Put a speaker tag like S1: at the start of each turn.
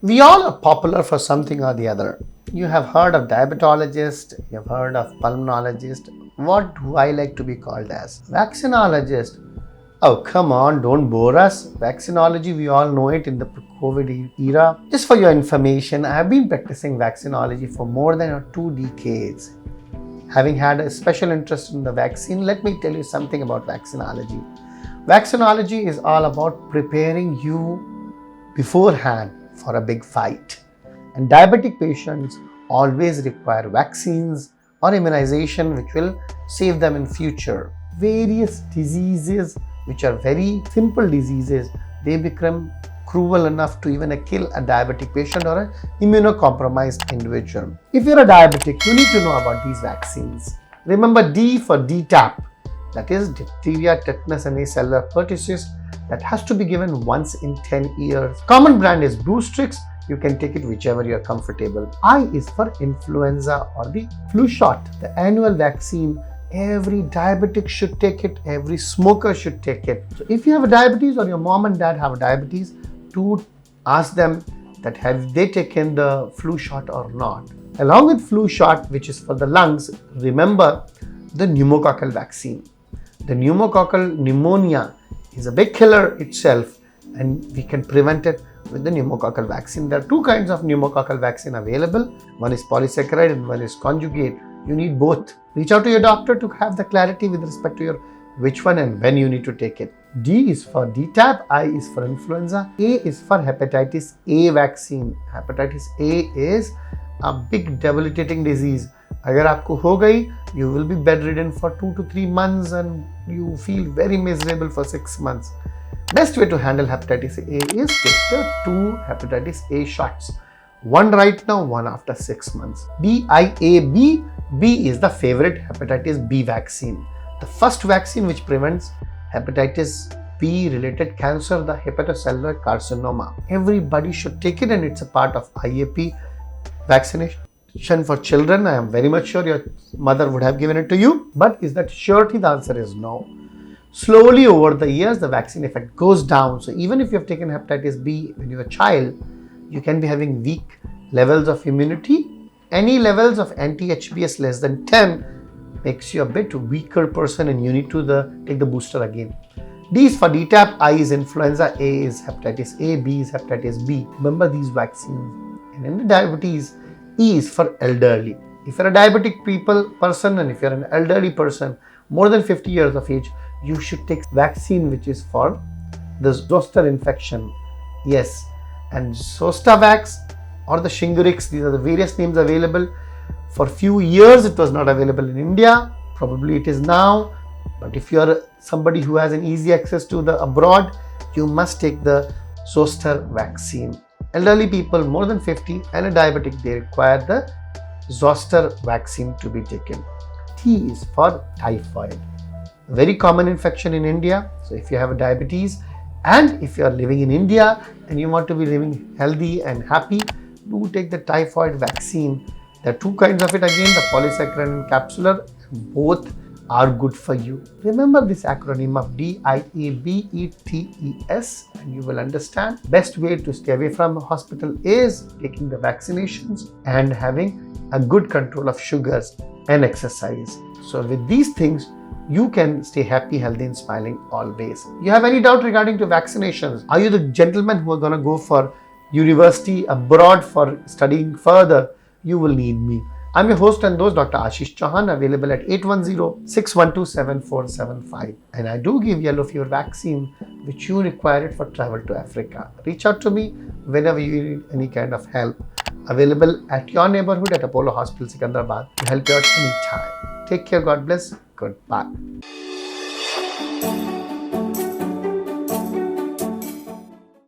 S1: We all are popular for something or the other. You have heard of diabetologist, you have heard of pulmonologist. What do I like to be called as? Vaccinologist. Oh, come on, don't bore us. Vaccinology, we all know it in the COVID era. Just for your information, I have been practicing vaccinology for more than 2 decades. Having had a special interest in the vaccine, let me tell you something about vaccinology. Vaccinology is all about preparing you beforehand for a big fight. And diabetic patients always require vaccines or immunization which will save them in future. Various diseases which are very simple diseases, they become cruel enough to even kill a diabetic patient or an immunocompromised individual. If you're a diabetic, you need to know about these vaccines. Remember D for DTaP, that is diphtheria, tetanus and acellular pertussis, that has to be given once in 10 years. Common brand is Boostrix. You can take it whichever you are comfortable. I is for influenza or the flu shot, the annual vaccine. Every diabetic should take it. Every smoker should take it. So if you have a diabetes or your mom and dad have a diabetes, to ask them that have they taken the flu shot or not. Along with flu shot, which is for the lungs, remember the pneumococcal vaccine. The pneumococcal pneumonia is a big killer itself, and we can prevent it with the pneumococcal vaccine. There are 2 kinds of pneumococcal vaccine available. One is polysaccharide and one is conjugate. You need both. Reach out to your doctor to have the clarity with respect to your which one and when you need to take it. D is for DTaP, I is for influenza, A is for hepatitis A vaccine. Hepatitis A is a big debilitating disease. अगर आपको हो गई, you will be bedridden for 2 to 3 months and you feel very miserable for 6 months. Best way to handle hepatitis A is take the 2 hepatitis A shots. One right now, one after 6 months. BIAB, B is the favorite hepatitis B vaccine. The first vaccine which prevents hepatitis B related cancer, the hepatocellular carcinoma. Everybody should take it and it's a part of IAP vaccination for children. I am very much sure your mother would have given it to you. But is that surety? The answer is no. Slowly over the years, the vaccine effect goes down. So even if you have taken hepatitis B when you were a child, you can be having weak levels of immunity. Any levels of anti-HBs less than 10 makes you a bit weaker person and you need to take the booster again. D is for DTaP, I is influenza, A is hepatitis A, B is hepatitis B. Remember these vaccines. And in the diabetes, E is for elderly. If you're a diabetic person and if you're an elderly person, more than 50 years of age, you should take vaccine which is for the zoster infection. Yes, and Zostavax or the Shingrix, these are the various names available. For few years it was not available in India, probably it is now. But if you are somebody who has an easy access to the abroad, you must take the zoster vaccine. Elderly people more than 50 and a diabetic, they require the zoster vaccine to be taken. T is for typhoid. Very common infection in India. So if you have a diabetes and if you are living in India and you want to be living healthy and happy, do take the typhoid vaccine. There are 2 kinds of it again, the polysaccharide and capsular. Both are good for you. Remember this acronym of DIABETES and you will understand. Best way to stay away from hospital is taking the vaccinations and having a good control of sugars and exercise. So with these things, you can stay happy, healthy and smiling always. You have any doubt regarding to vaccinations? Are you the gentlemen who are going to go for university abroad for studying further? You will need me. I'm your host and host, Dr. Ashish Chauhan, available at 810-612-7475. And I do give yellow fever vaccine, which you require it for travel to Africa. Reach out to me whenever you need any kind of help. Available at your neighborhood at Apollo Hospital, Secunderabad, to help you out anytime. Take care. God bless. Goodbye.